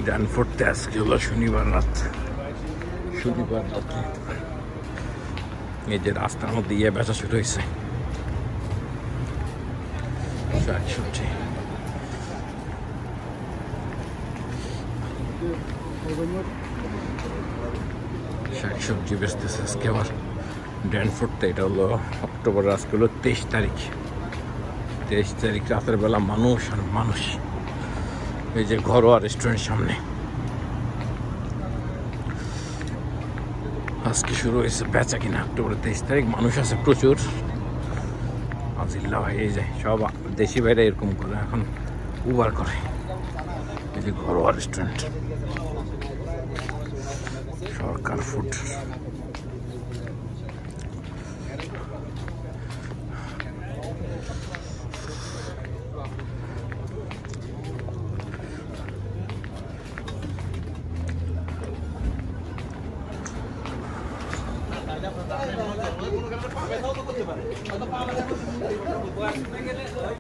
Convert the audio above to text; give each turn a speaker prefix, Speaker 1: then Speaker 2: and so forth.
Speaker 1: ড্যানফোর্ডে আজকে হলো শনিবার রাত। এই যে রাস্তার মধ্যে ইয়ে বেচা শুরু হয়েছে, শাকসবজি। শাকসবজি বেচতেছে আজকে আবার ড্যানফোর্ডে। এটা হলো অক্টোবর, আজকে হলো 23 তারিখ। 23 তারিখ রাতের বেলা মানুষ আর মানুষ। এই যে ঘরোয়া রেস্টুরেন্টের সামনে আজকে শুরু হয়েছে বেচা কিনা। অক্টোবর 23 তারিখ, মানুষ আছে প্রচুর। আজিল্লা ভাই, এই যে সব দেশি বাইরে এরকম করে এখন উবার করে। এই যে ঘরোয়া রেস্টুরেন্ট, সরকার ফুড।